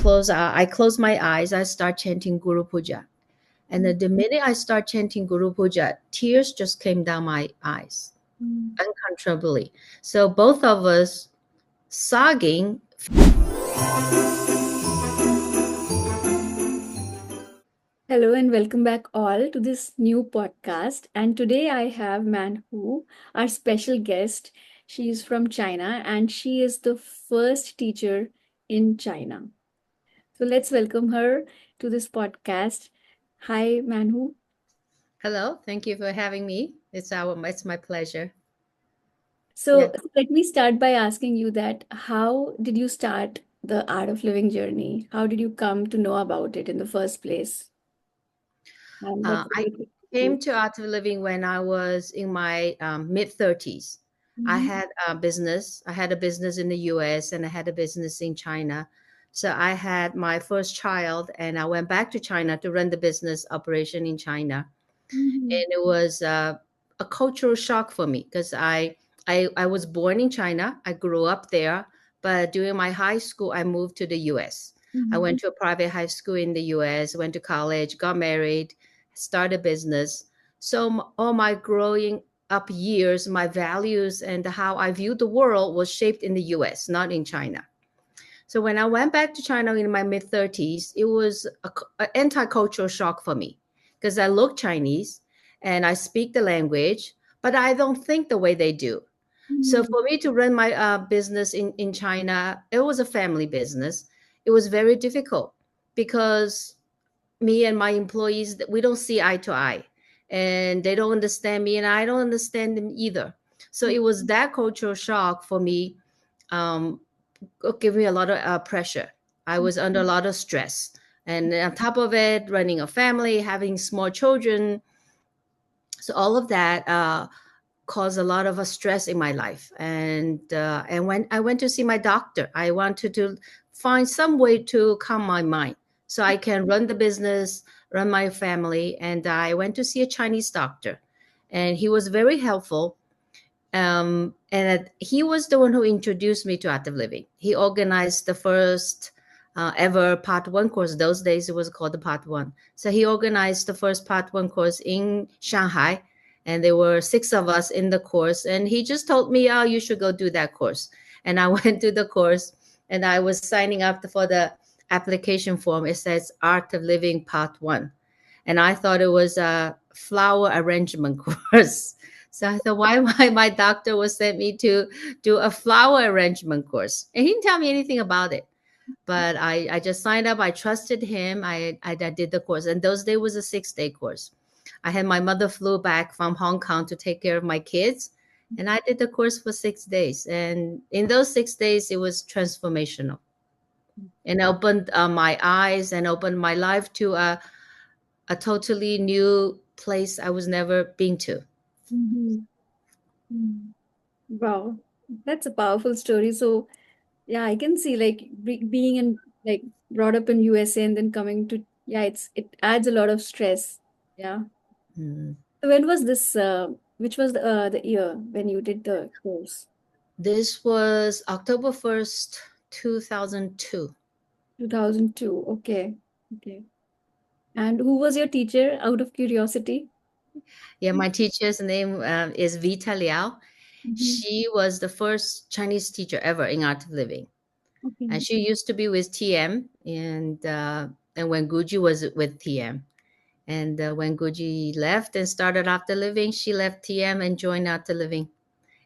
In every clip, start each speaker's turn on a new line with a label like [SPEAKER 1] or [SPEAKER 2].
[SPEAKER 1] I close my eyes, I start chanting Guru Puja. And the minute I start chanting Guru Puja, tears just came down my eyes
[SPEAKER 2] Mm.
[SPEAKER 1] uncontrollably. So both of us sogging.
[SPEAKER 2] Hello and welcome back all to this new podcast. And today I have Manhu, our special guest. She is from China and she is the first teacher in China. So let's welcome her to this podcast. Hi, Manhu.
[SPEAKER 1] Hello, thank you for having me. It's my pleasure. Yeah.
[SPEAKER 2] So let me start by asking you that how did you start the Art of Living journey? How did you come to know about it in the first place? And what's
[SPEAKER 1] I
[SPEAKER 2] it
[SPEAKER 1] came
[SPEAKER 2] to?
[SPEAKER 1] to Art of Living when I was in my mid 30s. I
[SPEAKER 2] Mhm.
[SPEAKER 1] had a business. I had a business in the US and I had a business in China. So I had my first child and I went back to China to run the business operation in China.
[SPEAKER 2] Mhm.
[SPEAKER 1] And it was a cultural shock for me because I was born in China. I grew up there. But during my high school, I moved to the US. I
[SPEAKER 2] Mhm.
[SPEAKER 1] went to a private high school in the US, went to college, got married, started a business. So all my growing up years, my values and how I viewed the world was shaped in the US, not in China. So when I went back to China in my mid 30s, it was an anti-cultural shock for me because I look Chinese and I speak the language, but I don't think the way they do. So
[SPEAKER 2] Mhm.
[SPEAKER 1] for me to run my business in China, it was a family business. It was very difficult because me and my employees, we don't see eye to eye and they don't understand me and I don't understand them either. So it was that cultural shock for me. Um, Give me a lot of pressure. I was under a lot of stress. And on top of it, running a family, having small children. So all of that caused a lot of stress in my life. And when I went to see my doctor, I wanted to find some way to calm my mind so I can run the business, run my family. And I went to see a Chinese doctor. And he was very helpful, and he was the one who introduced me to active living. He organized the first ever part one course. Those days it was called the part one. So he organized the first part one course in Shanghai, and there were 6 of us in the course. And he just told me, "Oh, you should go do that course." And I went to the course, and I was signing up for the application form. It says Art of Living Part One, and I thought it was a flower arrangement course. So I thought, why my doctor was sent me to do a flower arrangement course, and he didn't tell me anything about it. But I just signed up. I trusted him. I did the course, and those days was a 6 day course. I had my mother flew back from Hong Kong to take care of my kids, and I did the course for 6 days. And in those 6 days, it was transformational and opened my eyes and opened my life to a totally new place I was never been to.
[SPEAKER 2] Mhm. Mhm. Wow, that's a powerful story. So, yeah, I can see like being in like brought up in USA and then coming to yeah, it adds a lot of stress. Yeah.
[SPEAKER 1] Mm.
[SPEAKER 2] So when was this? Which was the year when you did the course?
[SPEAKER 1] This was October 1st, 2002.
[SPEAKER 2] 2002. Okay. Okay. And who was your teacher? Out of curiosity.
[SPEAKER 1] Yeah, my teacher's name is Vita Liao.
[SPEAKER 2] Mhm.
[SPEAKER 1] She was the first Chinese teacher ever in Art of Living. And
[SPEAKER 2] Okay.
[SPEAKER 1] she used to be with TM, and when Guji was with TM. And when Guji left and started After Living, she left TM and joined After Living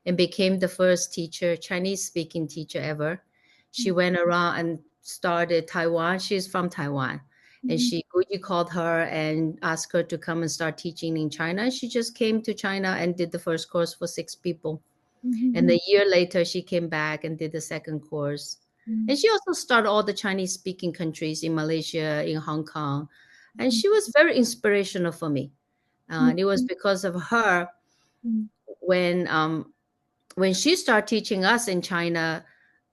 [SPEAKER 1] and became the first teacher, Chinese speaking teacher ever. She went around and started Taiwan. She's from Taiwan. And
[SPEAKER 2] Mhm.
[SPEAKER 1] Guji called her and asked her to come and start teaching in China. She just came to China and did the first course for 6 people. And
[SPEAKER 2] Mhm.
[SPEAKER 1] a year later, she came back and did the second course. And
[SPEAKER 2] Mhm.
[SPEAKER 1] she also started all the Chinese speaking countries in Malaysia, in Hong Kong. And she was very inspirational for me. And it was
[SPEAKER 2] Mhm.
[SPEAKER 1] because of her
[SPEAKER 2] Mhm.
[SPEAKER 1] when when she started teaching us in China,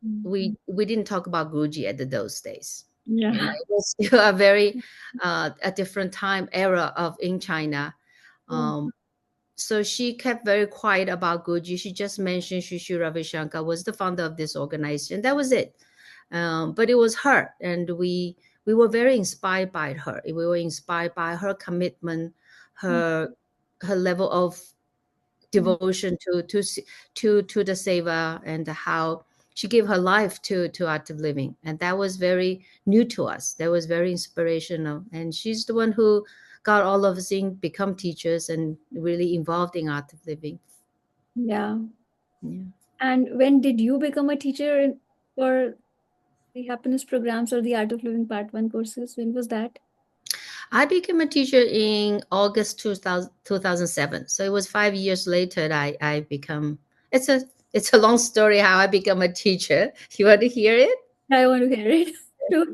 [SPEAKER 2] Mhm.
[SPEAKER 1] we didn't talk about Guruji at those days.
[SPEAKER 2] Yeah.
[SPEAKER 1] It was still a very a different time era of in China.
[SPEAKER 2] Yeah.
[SPEAKER 1] Um, so she kept very quiet about Guruji. She just mentioned Sri Sri Ravi Shankar was the founder of this organization. That was it. But it was her, and we were very inspired by her. We were inspired by her commitment, her level of devotion to the seva, and how she gave her life to active living, and that was very new to us. That was very inspirational, and she's the one who got all of us in become teachers and really involved in active living.
[SPEAKER 2] Yeah.
[SPEAKER 1] Yeah.
[SPEAKER 2] And when did you become a teacher for the happiness programs or the Art of Living Part 1 courses? When was that?
[SPEAKER 1] I became a teacher in August 2007. So it was 5 years later that I become. It's a it's a long story how I become a teacher. You want to hear it?
[SPEAKER 2] I want to hear it. Sure.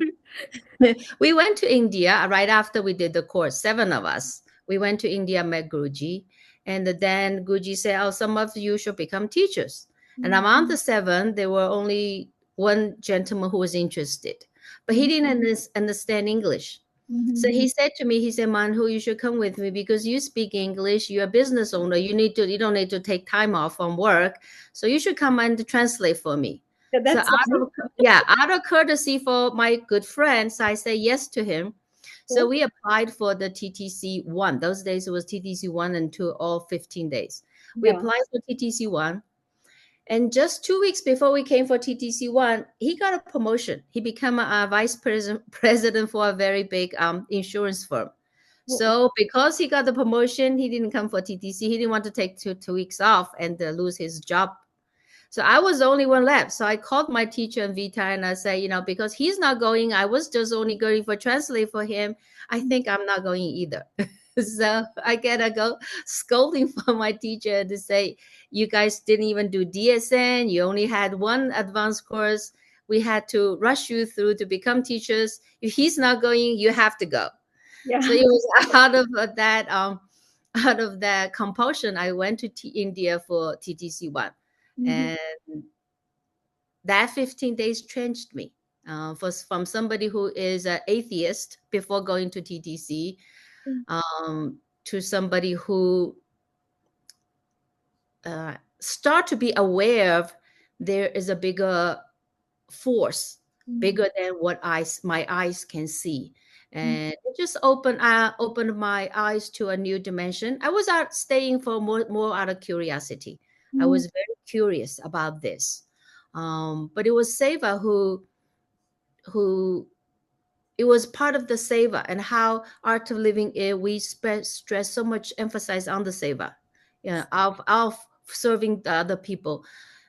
[SPEAKER 1] We went to India right after we did the course. 7 of us. We went to India, met Guruji, and then Guruji said, "Oh, some of you should become teachers." And among the 7, there were only one gentleman who was interested, but he didn't understand English. So he said to me, he said, "Manhu, you should come with me because you speak English. You're a business owner. You don't need to take time off from work. So you should come and translate for me."
[SPEAKER 2] Yeah,
[SPEAKER 1] So
[SPEAKER 2] that's nice.
[SPEAKER 1] out of courtesy for my good friends, I say yes to him. So we applied for the TTC 1. Those days it was TTC 1 and 2, all 15 days. We
[SPEAKER 2] Yeah.
[SPEAKER 1] applied for TTC 1. And just 2 weeks before we came for TTC 1, he got a promotion. He became a vice president for a very big insurance firm.
[SPEAKER 2] Oh,
[SPEAKER 1] So because he got the promotion, he didn't come for TTC. He didn't want to take 2 weeks off and lose his job. So I was the only one left. So I called my teacher in Vita and I said, because he's not going, I was just only going for translate for him. I think I'm not going either. So I get a go scolding from my teacher to say, "You guys didn't even do DSN. You only had one advanced course. We had to rush you through to become teachers. If he's not going, you have to go." So
[SPEAKER 2] yeah.
[SPEAKER 1] it was out of that compulsion, I went to India for TTC 1. And that 15 days changed me. From somebody who is an atheist before going to TTC, to somebody who start to be aware of there is a bigger force, bigger than what my eyes can see. And it just opened my eyes to a new dimension. I was out staying for more out of curiosity. I was very curious about this. But it was Seva who it was part of the seva, and how art of living we stress so much emphasis on the seva, of serving the other people.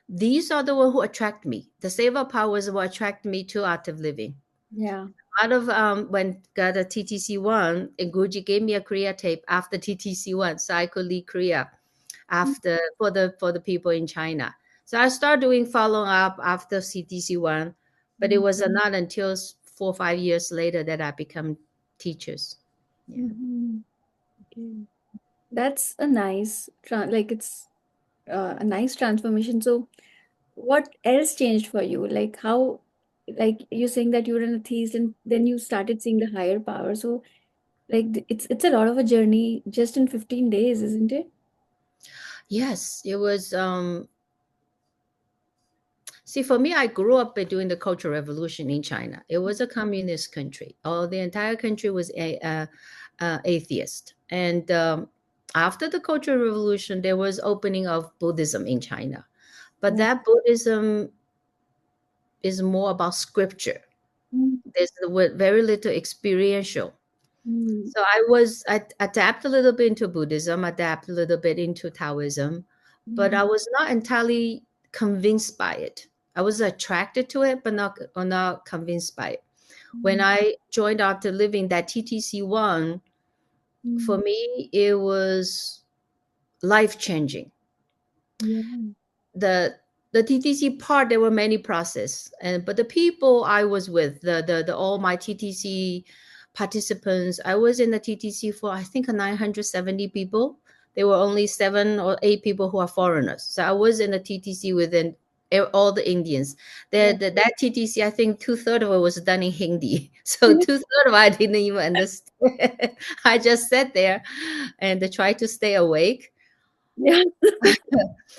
[SPEAKER 1] These are the one who attract me. The seva powers will attract me to art of living.
[SPEAKER 2] Yeah.
[SPEAKER 1] Out of when got a TTC 1, and Guruji gave me a Kriya tape after TTC 1, so I could lead Kriya after for the people in China. So I started doing follow up after CTC 1, but it was not until 4 or 5 years later that I become teachers. Yeah.
[SPEAKER 2] Okay. That's a nice, like it's a nice transformation. So, what else changed for you? Like how, like you're saying that you were an atheist and then you started seeing the higher power. So, like it's a lot of a journey just in 15 days, isn't it?
[SPEAKER 1] Yes, it was. See, for me, I grew up during the Cultural Revolution in China. It was a communist country. The entire country was atheist. And after the Cultural Revolution, there was opening of Buddhism in China. But
[SPEAKER 2] Oh.
[SPEAKER 1] that Buddhism is more about scripture.
[SPEAKER 2] Mm,
[SPEAKER 1] There's very little experiential.
[SPEAKER 2] mm,
[SPEAKER 1] So I adapt a little bit into Buddhism, adapt a little bit into Taoism, but
[SPEAKER 2] mm,
[SPEAKER 1] I was not entirely convinced by it. I was attracted to it, but not convinced by it. When
[SPEAKER 2] mm,
[SPEAKER 1] I joined Art of Living, that TTC 1, for
[SPEAKER 2] mm.
[SPEAKER 1] me, it was life changing.
[SPEAKER 2] Yeah.
[SPEAKER 1] The TTC part, there were many process, but the people I was with, the all my TTC participants, I was in the TTC for I think 970 people. There were only 7 or 8 people who are foreigners. So I was in the TTC within all the Indians.
[SPEAKER 2] Yeah.
[SPEAKER 1] That TTC, I think 2/3 of it was done in Hindi. So 2/3 of it I didn't even understand. I just sat there and tried to stay awake,
[SPEAKER 2] Yeah.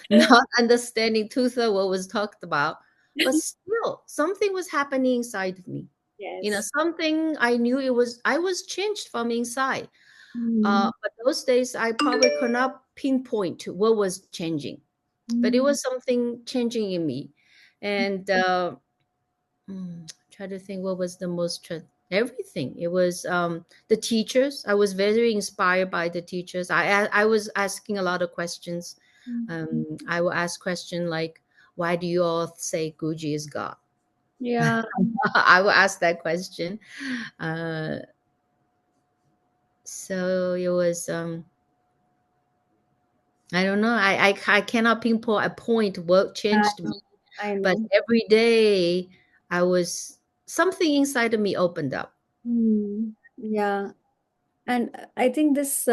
[SPEAKER 1] not understanding two-thirds what was talked about. but still something was happening inside of me.
[SPEAKER 2] Yes.
[SPEAKER 1] Something I knew I was changed from inside.
[SPEAKER 2] Mm,
[SPEAKER 1] But those days I probably could not pinpoint what was changing, but it
[SPEAKER 2] mm,
[SPEAKER 1] was something changing in me. And try to think what was the everything. It was the teachers. I was very inspired by the teachers. I was asking a lot of questions.
[SPEAKER 2] mm.
[SPEAKER 1] I will ask question like, why do you all say Gucci is God?
[SPEAKER 2] Yeah.
[SPEAKER 1] I will ask that question. Uh, so it was I don't know. I cannot pinpoint a point what
[SPEAKER 2] I
[SPEAKER 1] changed
[SPEAKER 2] know.
[SPEAKER 1] me,
[SPEAKER 2] I
[SPEAKER 1] but
[SPEAKER 2] know.
[SPEAKER 1] every day I was something inside of me opened up.
[SPEAKER 2] Yeah. And I think this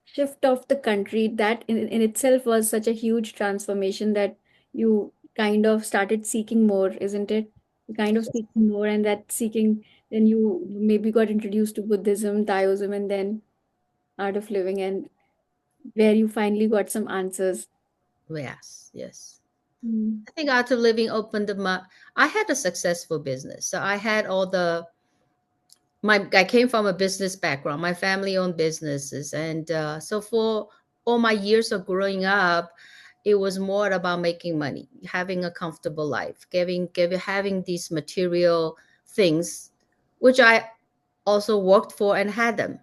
[SPEAKER 2] shift of the country, that in itself was such a huge transformation that you kind of started seeking more, isn't it? You kind of seeking more, and that seeking, then you maybe got introduced to Buddhism, Taoism, and then Art of Living, and where you finally got some answers.
[SPEAKER 1] Yes, yes.
[SPEAKER 2] Mm.
[SPEAKER 1] I think Art of Living opened my. I had a successful business, so I had all the my. I came from a business background. My family owned businesses, and so for all my years of growing up, it was more about making money, having a comfortable life, having these material things, which I also worked for and had them.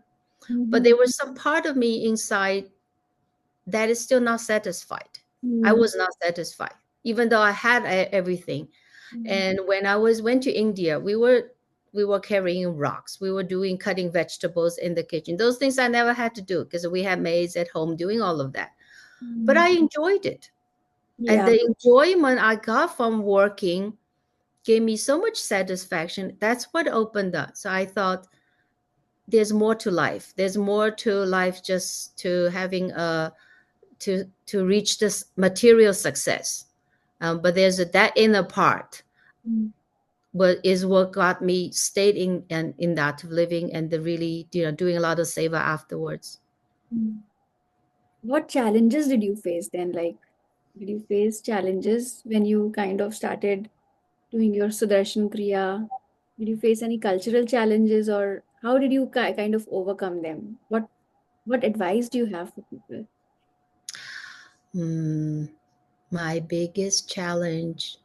[SPEAKER 1] But
[SPEAKER 2] Mhm.
[SPEAKER 1] there was some part of me inside that is still not satisfied. I
[SPEAKER 2] Mm.
[SPEAKER 1] was not satisfied, even though I had everything.
[SPEAKER 2] Mm.
[SPEAKER 1] And when I was went to India, we were carrying rocks. We were doing cutting vegetables in the kitchen. Those things I never had to do because we had maids at home doing all of that. But
[SPEAKER 2] Mm.
[SPEAKER 1] I enjoyed it. And
[SPEAKER 2] Yeah.
[SPEAKER 1] the enjoyment I got from working gave me so much satisfaction. That's what opened up. So I thought there's more to life. There's more to life just to having a to reach this material success. But there's that inner part
[SPEAKER 2] Mm.
[SPEAKER 1] what got me stayed in that living and the really doing a lot of savor afterwards.
[SPEAKER 2] Mm. What challenges did you face then? Like, did you face challenges when you kind of started doing your Sudarshan Kriya? Did you face any cultural challenges, or how did you kind of overcome them? What advice do you have for people?
[SPEAKER 1] Hmm, my biggest challenge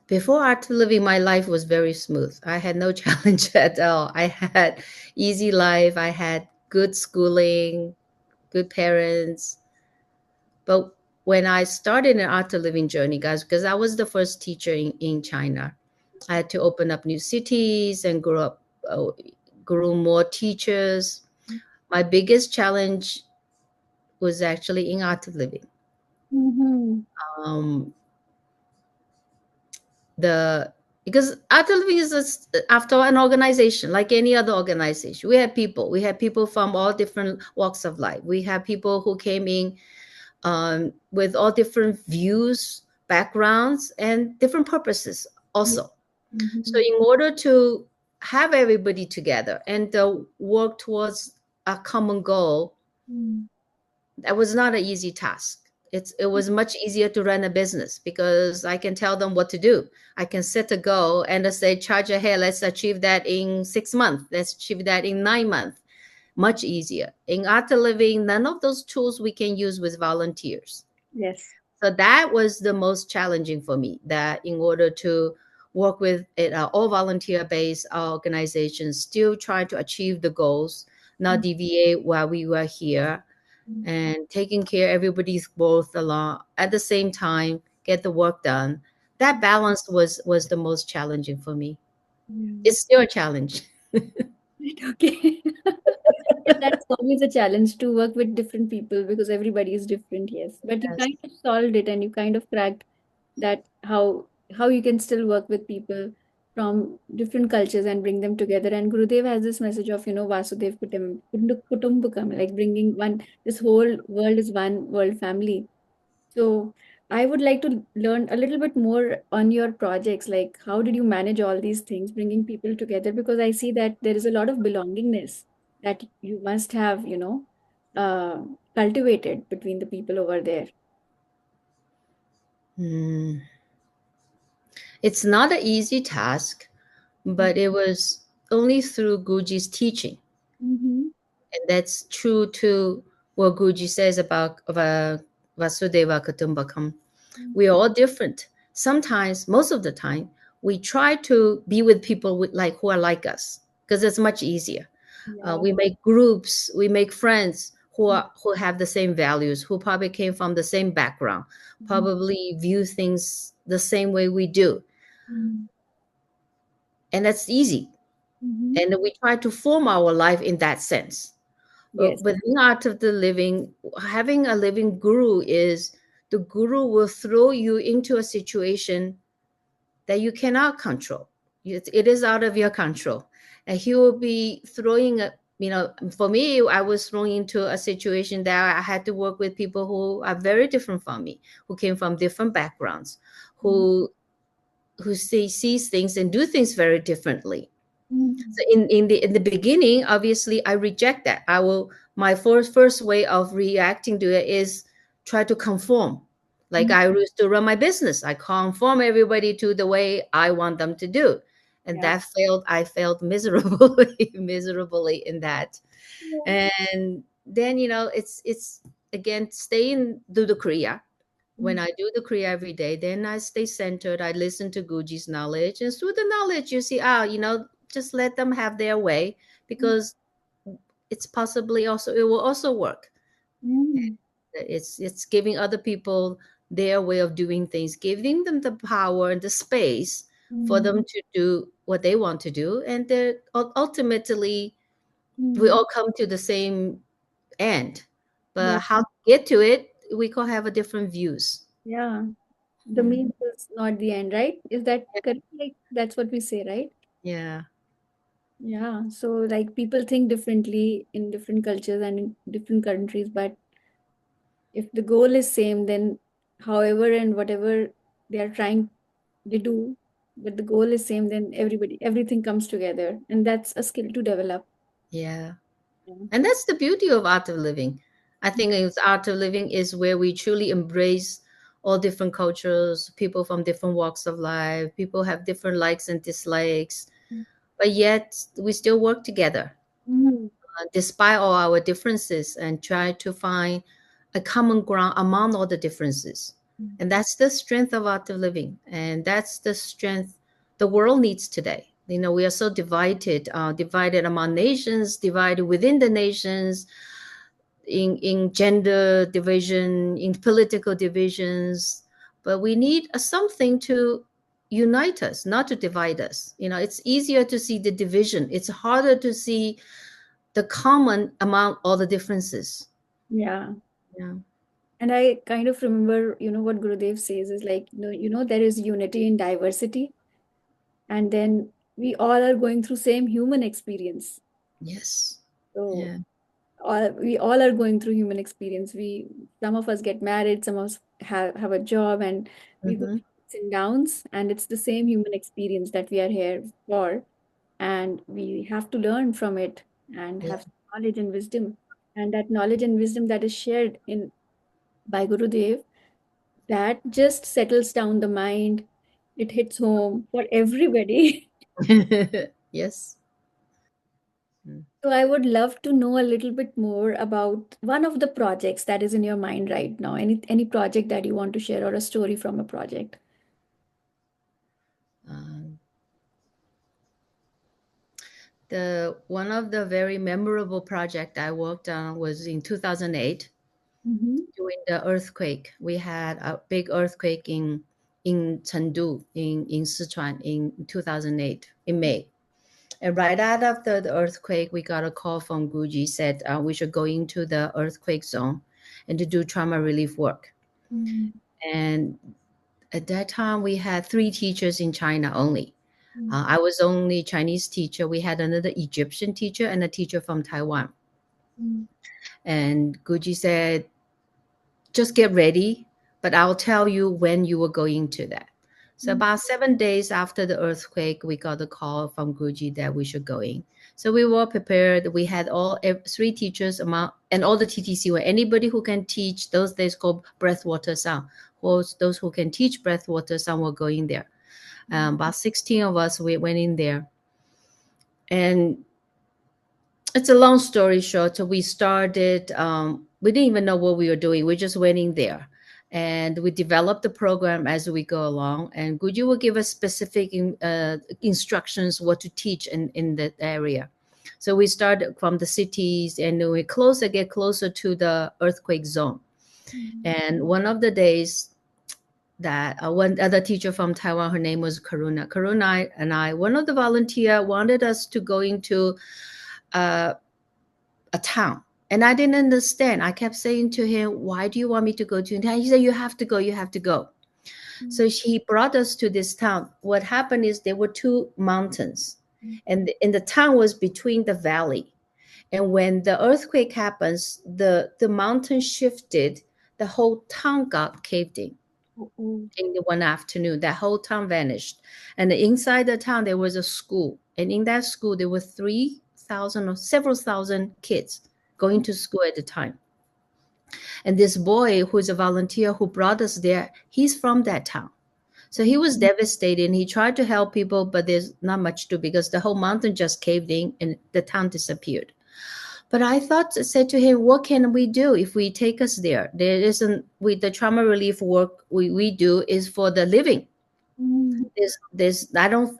[SPEAKER 1] before art living, my life was very smooth. I had no challenge at all. I had easy life. I had good schooling, good parents. But when I started an art to living journey, guys, because I was the first teacher in China, I had to open up new cities and grow more teachers. My biggest challenge was actually in art of living.
[SPEAKER 2] Mm-hmm.
[SPEAKER 1] Um, the because art of living is after an organization like any other organization. We have people from all different walks of life. We have people who came in with all different views, backgrounds, and different purposes also. So,
[SPEAKER 2] Mm-hmm.
[SPEAKER 1] in order to have everybody together and work towards a common goal, that was not an easy task. It was much easier to run a business because I can tell them what to do. I can set a goal and I say, charge ahead, let's achieve that in 6 months, let's achieve that in 9 months. Much easier. In art living, none of those tools we can use with volunteers.
[SPEAKER 2] Yes.
[SPEAKER 1] So that was the most challenging for me. That in order to work with it, all volunteer-based organizations, still trying to achieve the goals, not deviate while we were here, and taking care everybody's growth along at the same time, get the work done. That balance was the most challenging for me.
[SPEAKER 2] Yeah.
[SPEAKER 1] It's still a challenge.
[SPEAKER 2] Right, okay. Yeah, that's always a challenge to work with different people because everybody is different, yes. But you
[SPEAKER 1] Yes.
[SPEAKER 2] kind of solved it and you kind of cracked that how you can still work with people from different cultures and bring them together. And Gurudev has this message of, Vasudev Kutumbakam, like bringing one, this whole world is one world family. So I would like to learn a little bit more on your projects. Like, how did you manage all these things, bringing people together? Because I see that there is a lot of belongingness that you must have, uh, cultivated between the people over there.
[SPEAKER 1] Mm. It's not an easy task, but it was only through Guruji's teaching.
[SPEAKER 2] Mm-hmm.
[SPEAKER 1] And that's true to what Guruji says about Vasudeva Kutumbakam. We are all different. Sometimes, most of the time, we try to be with people who are like us because it's much easier.
[SPEAKER 2] Yeah.
[SPEAKER 1] We make groups, we make friends who have the same values, who probably came from the same background,
[SPEAKER 2] Mm-hmm.
[SPEAKER 1] probably view things the same way we do, and that's easy.
[SPEAKER 2] Mm-hmm.
[SPEAKER 1] And we try to form our life in that sense.
[SPEAKER 2] Yes.
[SPEAKER 1] But in art of the living, having a living guru is the guru will throw you into a situation that you cannot control. It is out of your control. And he will be throwing for me, I was thrown into a situation that I had to work with people who are very different from me, who came from different backgrounds, who sees things and do things very differently.
[SPEAKER 2] Mm-hmm.
[SPEAKER 1] So in the beginning, obviously, I reject that. My first way of reacting to it is try to conform. Like I used to run my business, I conform everybody to the way I want them to do, and
[SPEAKER 2] Yeah.
[SPEAKER 1] that failed. I failed miserably, miserably in that.
[SPEAKER 2] Yeah.
[SPEAKER 1] And then it's again staying do the kriya. When I do the kriya every day, then I stay centered. I listen to Guji's knowledge, and through the knowledge, you see, just let them have their way, because it's possibly also it will also work.
[SPEAKER 2] Mm-hmm.
[SPEAKER 1] It's giving other people their way of doing things, giving them the power and the space for
[SPEAKER 2] Mm-hmm.
[SPEAKER 1] them to do what they want to do, and ultimately we
[SPEAKER 2] Mm-hmm.
[SPEAKER 1] all come to the same end.
[SPEAKER 2] Yeah.
[SPEAKER 1] But how to get to it, we could have a different views.
[SPEAKER 2] Yeah. The
[SPEAKER 1] Mhm.
[SPEAKER 2] means is not the end, right? Is that correct? Like that's what we say, right?
[SPEAKER 1] Yeah.
[SPEAKER 2] Yeah. So like people think differently in different cultures and in different countries, but if the goal is same, then however and whatever they are trying they do, but the goal is same, then everything comes together, and that's a skill to develop.
[SPEAKER 1] Yeah.
[SPEAKER 2] Yeah.
[SPEAKER 1] And that's the beauty of art of living. I think art of living is where we truly embrace all different cultures, people from different walks of life, people have different likes and dislikes, but yet we still work together
[SPEAKER 2] Mhm.
[SPEAKER 1] despite all our differences, and try to find a common ground among all the differences. And that's the strength of art of living. And that's the strength the world needs today. We are so divided among nations, divided within the nations, in gender division, in political divisions. But we need something to unite us, not to divide us. It's easier to see the division. It's harder to see the common among all the differences.
[SPEAKER 2] Yeah.
[SPEAKER 1] Yeah.
[SPEAKER 2] And I kind of remember, what Gurudev says is like, there is unity in diversity, and then we all are going through same human experience.
[SPEAKER 1] Yes.
[SPEAKER 2] So
[SPEAKER 1] Yeah.
[SPEAKER 2] we all are going through human experience. Some of us get married, some of us have a job, and we go
[SPEAKER 1] Mm-hmm.
[SPEAKER 2] through ups and downs, and it's the same human experience that we are here for, and we have to learn from it and
[SPEAKER 1] Yeah.
[SPEAKER 2] have knowledge and wisdom. And that knowledge and wisdom that is shared in by Gurudev, that just settles down the mind. It hits home for everybody.
[SPEAKER 1] Yes. Mm.
[SPEAKER 2] So I would love to know a little bit more about one of the projects that is in your mind right now. Any project that you want to share, or a story from a project.
[SPEAKER 1] Um, the one of the very memorable project I worked on was in 2008
[SPEAKER 2] Mm-hmm.
[SPEAKER 1] during the earthquake. We had a big earthquake in Chengdu in Sichuan in 2008 in May. And right out of the earthquake, we got a call from Guji, said we should go into the earthquake zone and to do trauma relief work. And at that time, we had 3 teachers in China only. I was only Chinese teacher. We had another Egyptian teacher and a teacher from Taiwan.
[SPEAKER 2] Mm-hmm.
[SPEAKER 1] And Guji said, just get ready, but I'll tell you when you were going to that. So about 7 days after the earthquake, we got a call from Guji that we should go in. So we were prepared. We had 3 teachers among and all the TTC were anybody who can teach those days called breathwater sound, was those who can teach breath water. Some were going there. About 16 of us, we went in there. And it's a long story short. So we started, we didn't even know what we were doing. We just went in there. And we developed the program as we go along. And Guju will give us specific instructions what to teach in that area. So we started from the cities, and we get closer to the earthquake zone. And one of the days that one other teacher from Taiwan, her name was Karuna. Karuna and I, one of the volunteer wanted us to go into a town. And I didn't understand. I kept saying to him, why do you want me to go to a town? He said, you have to go, you have to go. So he brought us to this town. What happened is there were two mountains, and the town was between the valley. And when the earthquake happens, the mountain shifted, the whole town got caved in the one afternoon. That whole town vanished. And inside the town, there was a school. And in that school, there were 3,000 or several thousand kids going to school at the time. And this boy, who is a volunteer who brought us there, he's from that town. So he was devastated, and he tried to help people, but there's not much to, because the whole mountain just caved in and the town disappeared. But I said to him, what can we do if we take us there? There isn't, the trauma relief work we do is for the living.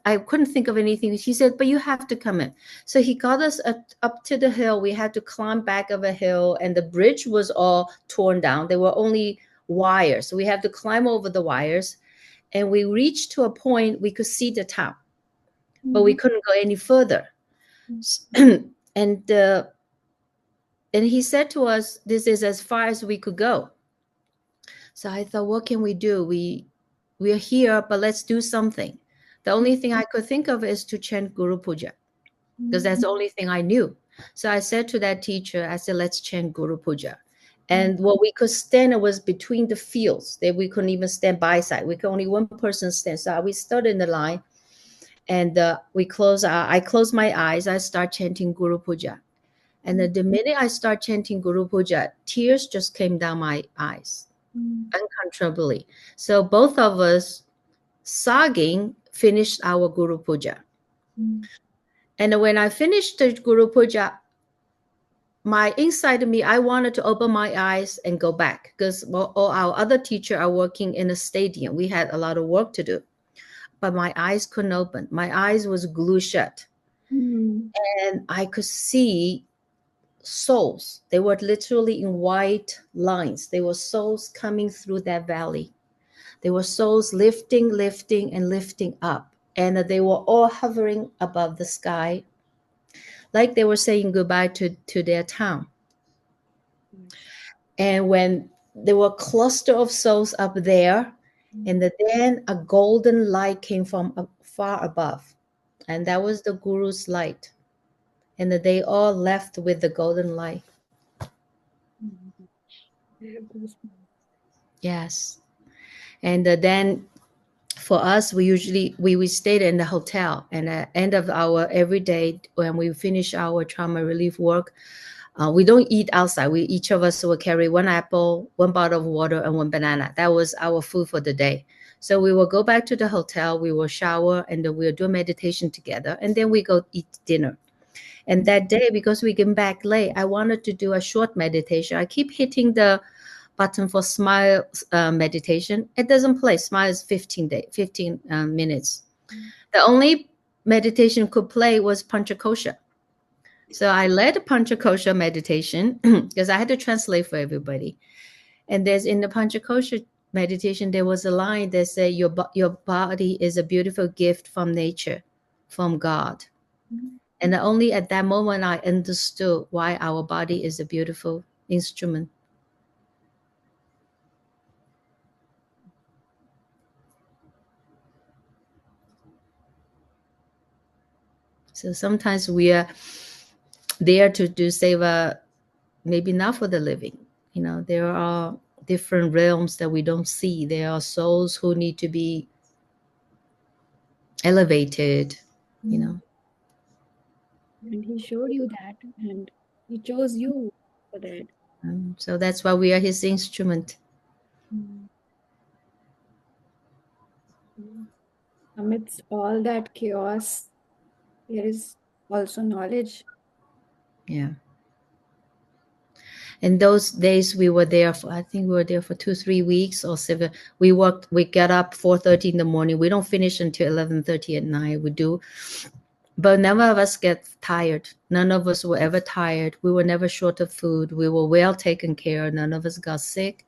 [SPEAKER 1] I couldn't think of anything. He said, but you have to come in. So he got us up to the hill. We had to climb back of a hill, and the bridge was all torn down. There were only wires. So we had to climb over the wires, and we reached to a point we could see the town, but we couldn't go any further. And he said to us, this is as far as we could go. So I thought, what can we do? We're here, but let's do something. The only thing I could think of is to chant Guru Puja, because that's the only thing I knew. So I said to that teacher, I said, let's chant Guru Puja. And what we could stand was between the fields. We couldn't even stand by side. We could only one person stand. So we stood in the line, and I closed my eyes. I start chanting Guru Puja. And the minute I start chanting Guru Puja, tears just came down my eyes uncontrollably. So both of us, sobbing, finished our Guru Puja. And when I finished the Guru Puja, my inside of me, I wanted to open my eyes and go back, because all our other teachers are working in a stadium. We had a lot of work to do, but my eyes couldn't open. My eyes was glued shut. And I could see souls. They were literally in white lines. They were souls coming through that valley. They were souls lifting and lifting up. And they were all hovering above the sky, like they were saying goodbye to their town. And when there were a cluster of souls up there, and then a golden light came from far above. And that was the Guru's light. And they all left with the golden light. Yes. And then for us, we usually we stayed in the hotel, and at the end of our every day, when we finish our trauma relief work, we don't eat outside. Each of us will carry one apple, one bottle of water, and one banana. That was our food for the day. So we will go back to the hotel, we will shower, and then we'll do meditation together, and then we go eat dinner. And that day, because we came back late, I wanted to do a short meditation. I keep hitting the button for smile meditation. It doesn't play. Smile is 15 minutes. The only meditation could play was Panchakosha. So I led Panchakosha meditation because I had to translate for everybody. And there's in the Panchakosha meditation, there was a line that said, your body is a beautiful gift from nature, from God. And only at that moment I understood why our body is a beautiful instrument. So sometimes we are there to do seva, maybe not for the living. There are different realms that we don't see. There are souls who need to be elevated,
[SPEAKER 2] And he showed you that, and he chose you for that.
[SPEAKER 1] So that's why we are his instrument.
[SPEAKER 2] Mm. Amidst all that chaos, there is also knowledge.
[SPEAKER 1] Yeah. In those days, we were there for, I think we were there for 2, 3 weeks or seven. We get up 4:30 in the morning. We don't finish until 11:30 at night. We do, but none of us get tired. None of us were ever tired. We were never short of food. We were well taken care of. None of us got sick.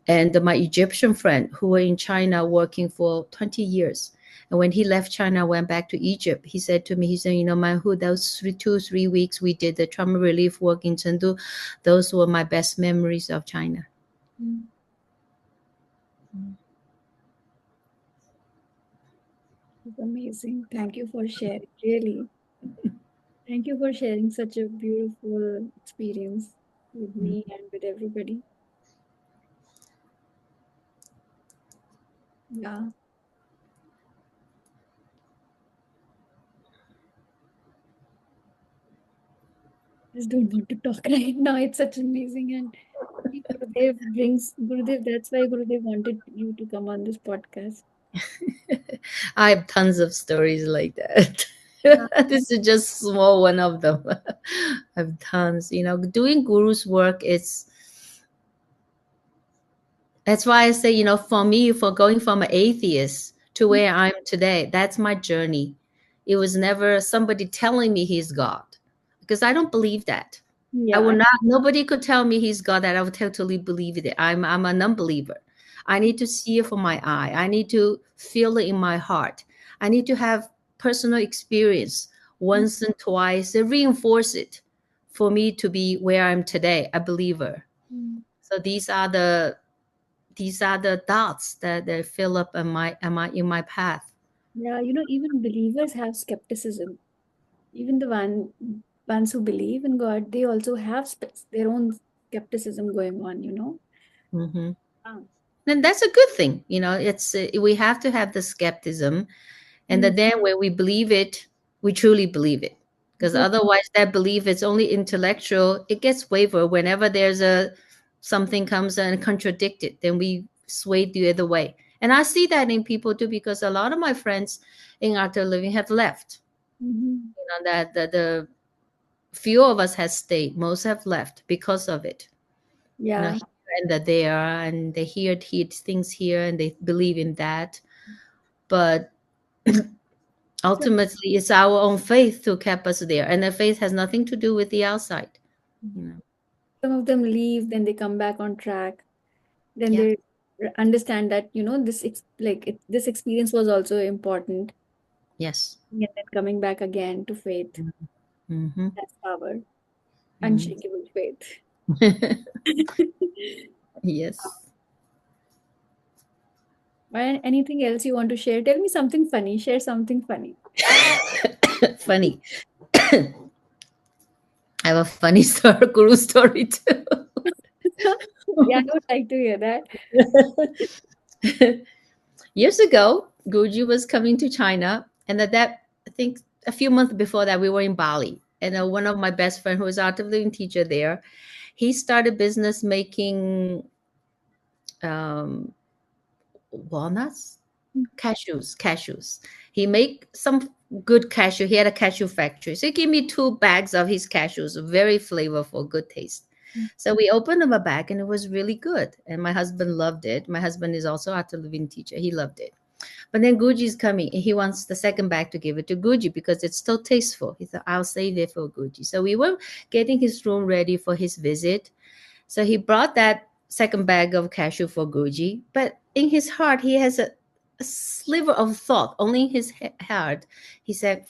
[SPEAKER 1] And my Egyptian friend who were in China working for 20 years. And when he left China, went back to Egypt, he said to me, he said, Manhu, those 2, 3 weeks we did the trauma relief work in Chengdu, those were my best memories of China.
[SPEAKER 2] Mm. It's amazing. Thank you for sharing. Really, thank you for sharing such a beautiful experience with me and with everybody. Yeah, just don't want to talk right now. It's such amazing, and Gurudev. That's why Gurudev wanted you to come on this podcast.
[SPEAKER 1] I have tons of stories like that.
[SPEAKER 2] Yeah.
[SPEAKER 1] This is just small one of them. I have tons. Doing guru's work, that's why I say, for me, for going from an atheist to where I'm today, that's my journey. It was never somebody telling me he's God, because I don't believe that. I will
[SPEAKER 2] Yeah.
[SPEAKER 1] not, nobody could tell me he's God that I would totally believe it. I'm a non-believer. I need to see it from my eye. I need to feel it in my heart. I need to have personal experience once and twice and reinforce it for me to be where I'm today, a believer.
[SPEAKER 2] Mm.
[SPEAKER 1] So these are the dots that fill up in my path.
[SPEAKER 2] Yeah, even believers have skepticism. Even the ones who believe in God, they also have their own skepticism going on.
[SPEAKER 1] Hmm.
[SPEAKER 2] Ah.
[SPEAKER 1] And that's a good thing. It's we have to have the skepticism, and
[SPEAKER 2] Mm.
[SPEAKER 1] then when we believe it, we truly believe it. Because
[SPEAKER 2] Yeah.
[SPEAKER 1] otherwise, that belief is only intellectual. It gets wavered whenever there's a something comes and contradict it. Then we sway the other way. And I see that in people too, because a lot of my friends in After Living have left.
[SPEAKER 2] Mhm.
[SPEAKER 1] That the few of us has stayed. Most have left because of it.
[SPEAKER 2] Yeah.
[SPEAKER 1] Here and that there, and they hear things here, and they believe in that. But
[SPEAKER 2] So,
[SPEAKER 1] ultimately, it's our own faith to keep us there, and the faith has nothing to do with the outside. You know.
[SPEAKER 2] some of them leave, then they come back on track. Then
[SPEAKER 1] Yeah.
[SPEAKER 2] they understand that, this experience was also important.
[SPEAKER 1] Yes.
[SPEAKER 2] And then coming back again to faith.
[SPEAKER 1] Mm-hmm.
[SPEAKER 2] That's power.
[SPEAKER 1] Mm.
[SPEAKER 2] Unshakable faith.
[SPEAKER 1] Yes.
[SPEAKER 2] And anything else you want to share? Tell me something funny. Share something funny.
[SPEAKER 1] Funny. I have a funny story, guru story too.
[SPEAKER 2] Yeah, I would like to hear that.
[SPEAKER 1] Years ago, Guruji was coming to China, and I think a few months before that, we were in Bali, and one of my best friend who was art of living teacher there, he started business making um, walnuts, cashews. He make some good cashew. He had a cashew factory, so he gave me 2 bags of his cashews, very flavorful, good taste. So we opened them a bag, and it was really good. And my husband loved it. My husband is also art of living teacher. He loved it. But then Guji's coming, and he wants the second bag to give it to Guji because it's still tasteful. He said, "I'll save it for Guji." So we were getting his room ready for his visit. So he brought that second bag of cashew for Guji. But in his heart, he has a sliver of thought, only in his heart. He said,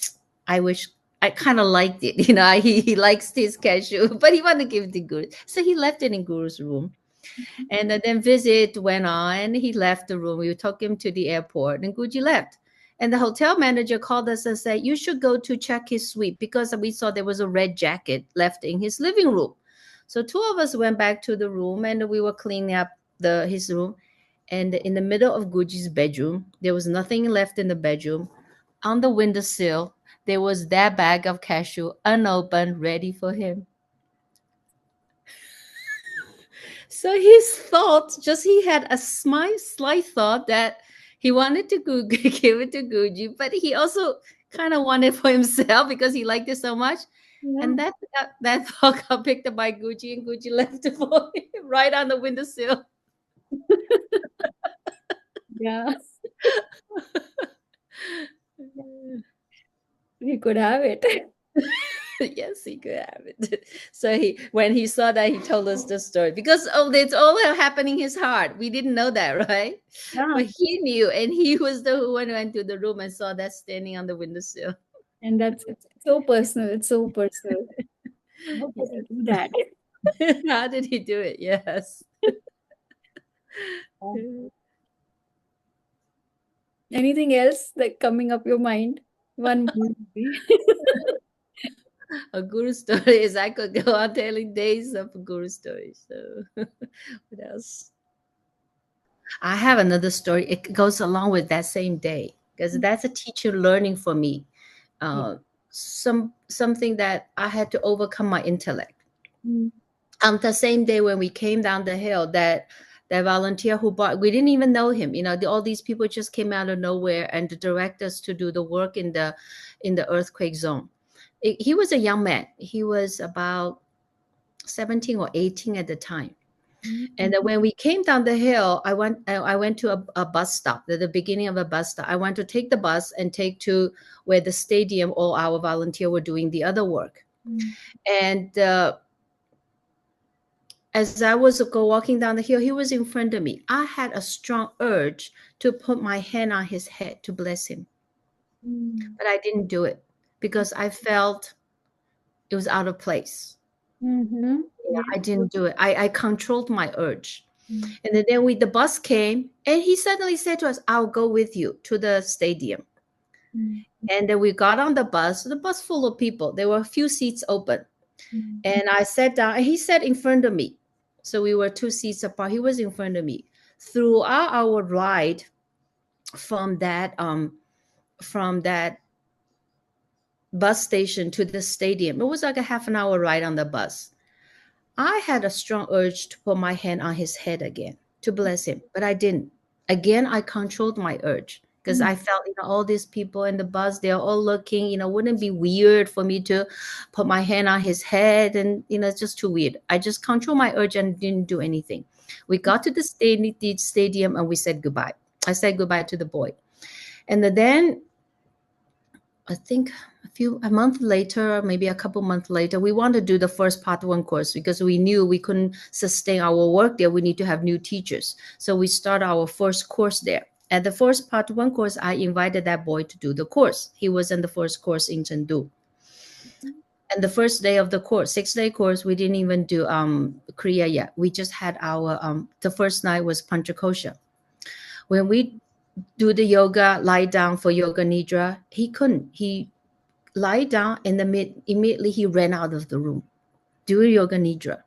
[SPEAKER 1] "I wish I kind of liked it." He likes his cashew, but he wanted to give it to Guru. So he left it in Guru's room. And then visit went on. He left the room. We took him to the airport, and Guji left. And the hotel manager called us and said, "You should go to check his suite because we saw there was a red jacket left in his living room." So 2 of us went back to the room, and we were cleaning up his room. And in the middle of Guji's bedroom, there was nothing left in the bedroom. On the windowsill, there was that bag of cashew unopened, ready for him. So his thought, just he had a slight thought that He wanted to give it to Gucci, but he also kind of wanted for himself because he liked it so much.
[SPEAKER 2] Yeah.
[SPEAKER 1] And that dog got picked up by Gucci, and Gucci left it for him right on the windowsill.
[SPEAKER 2] Yeah. He could have it.
[SPEAKER 1] Yes, he could have it. So when he saw that, he told us the story because it's all happening in his heart. We didn't know that, right?
[SPEAKER 2] Yeah.
[SPEAKER 1] But he knew, and he was the one who went to the room and saw that standing on the windowsill.
[SPEAKER 2] And it's so personal. It's so personal. How could he do that?
[SPEAKER 1] How did he do it? Yes.
[SPEAKER 2] Anything else like coming up your mind? One more movie.
[SPEAKER 1] A guru story is I could go on telling days of guru stories. So what else? I have another story. It goes along with that same day because that's a teacher learning for me.
[SPEAKER 2] Yeah.
[SPEAKER 1] Something that I had to overcome my intellect.
[SPEAKER 2] Mm.
[SPEAKER 1] The same day when we came down the hill, that volunteer who bought, we didn't even know him. All these people just came out of nowhere and to direct us to do the work in the earthquake zone. He was a young man. He was about 17 or 18 at the time. And then when we came down the hill, I went to a bus stop, at the beginning of a bus stop. I went to take the bus and take to where the stadium or our volunteer were doing the other work. And as I was walking down the hill, he was in front of me. I had a strong urge to put my hand on his head to bless him. But I didn't do it because I felt it was out of place.
[SPEAKER 2] Mm-hmm.
[SPEAKER 1] Yeah, I didn't do it. I controlled my urge. And then the bus came, and he suddenly said to us, "I'll go with you to the stadium." And then we got on the bus full of people. There were a few seats open. And I sat down, and he sat in front of me. So we were 2 seats apart. He was in front of me. Throughout our ride from that bus station to the stadium, it was like a half an hour ride on the bus. I had a strong urge to put my hand on his head again to bless him, but I didn't. Again, I controlled my urge because I felt, all these people in the bus, they're all looking, wouldn't it be weird for me to put my hand on his head? And, it's just too weird. I just controlled my urge and didn't do anything. We got to the stadium and we said goodbye. I said goodbye to the boy. And then I think a month later, maybe a couple months later, we wanted to do the first part 1 course because we knew we couldn't sustain our work there. We need to have new teachers. So we started our first course there. At the first part 1 course, I invited that boy to do the course. He was in the first course in Chengdu. And the first day of the course, 6-day course, we didn't even do Kriya yet. We just had our, the first night was Panchakosha. When we do the yoga, lie down for yoga nidra, he couldn't. He lie down and immediately he ran out of the room. Do yoga nidra.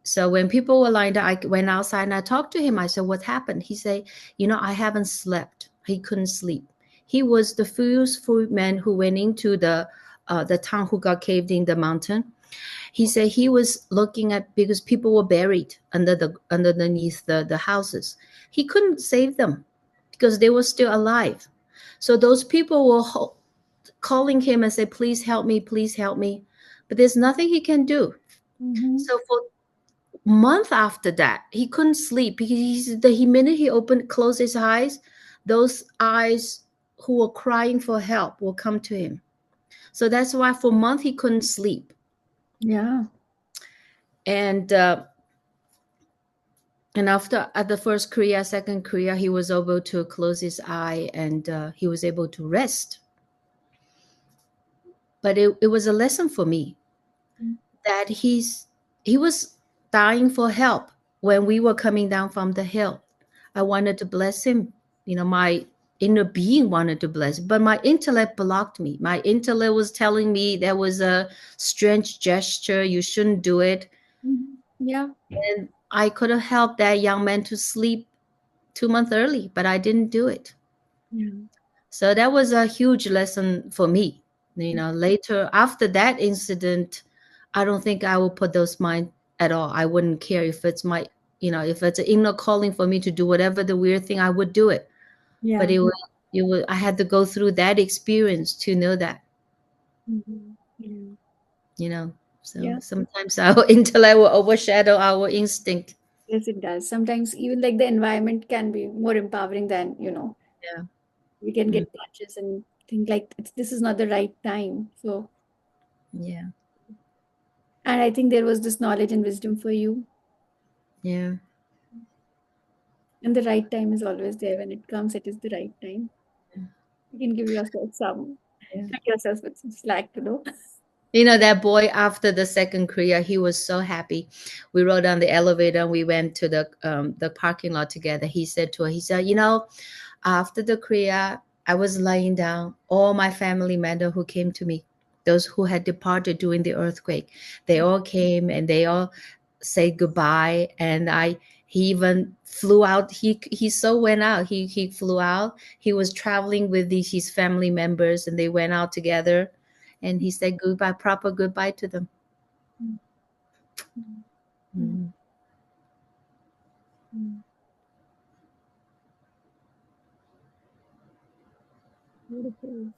[SPEAKER 1] So when people were lying down, I went outside and I talked to him. I said, "What happened?" He said, "I haven't slept." He couldn't sleep. He was the first man who went into the town who got caved in the mountain. He said he was looking at, because people were buried underneath the houses. He couldn't save them because they were still alive. So those people were calling him and say, "Please help me, please help me." But there's nothing he can do. So for a month after that, he couldn't sleep. The minute he closed his eyes, those eyes who were crying for help will come to him. So that's why for a month he couldn't sleep.
[SPEAKER 2] Yeah.
[SPEAKER 1] And after at the first Kriya, second Kriya, he was able to close his eye and he was able to rest. But it was a lesson for me that he was dying for help when we were coming down from the hill. I wanted to bless him. My inner being wanted to bless, but my intellect blocked me. My intellect was telling me that was a strange gesture. You shouldn't do it.
[SPEAKER 2] Yeah.
[SPEAKER 1] And I could have helped that young man to sleep 2 months early, but I didn't do it.
[SPEAKER 2] Yeah.
[SPEAKER 1] So that was a huge lesson for me. Later after that incident, I don't think I will put those mind at all. I wouldn't care if it's if it's an inner calling for me to do whatever the weird thing, I would do it. but
[SPEAKER 2] Yeah.
[SPEAKER 1] I had to go through that experience to know that,
[SPEAKER 2] Mhm. Yeah.
[SPEAKER 1] you know. So
[SPEAKER 2] Yeah.
[SPEAKER 1] sometimes our intellect will overshadow our instinct.
[SPEAKER 2] Yes, it does. Sometimes even like the environment can be more empowering than,
[SPEAKER 1] Yeah.
[SPEAKER 2] we can
[SPEAKER 1] Mm,
[SPEAKER 2] get touches and think like this is not the right time. So,
[SPEAKER 1] yeah.
[SPEAKER 2] and I think there was this knowledge and wisdom for you.
[SPEAKER 1] Yeah.
[SPEAKER 2] And the right time is always there. When it comes, it is the right time. You can give yourself
[SPEAKER 1] Yeah.
[SPEAKER 2] cut yourself with some slack.
[SPEAKER 1] You know, that boy after the second Korea, he was so happy. We rode on the elevator and we went to the parking lot together. He said to her, he said, after the Korea, I was lying down. All my family member who came to me, those who had departed during the earthquake, they all came and they all said goodbye. And he even flew out. He so went out. He flew out. He was traveling with his family members, and they went out together. And he said goodbye, proper goodbye to them.
[SPEAKER 2] Mm, mm, mm,
[SPEAKER 1] Mhm.
[SPEAKER 2] mm. Beautiful.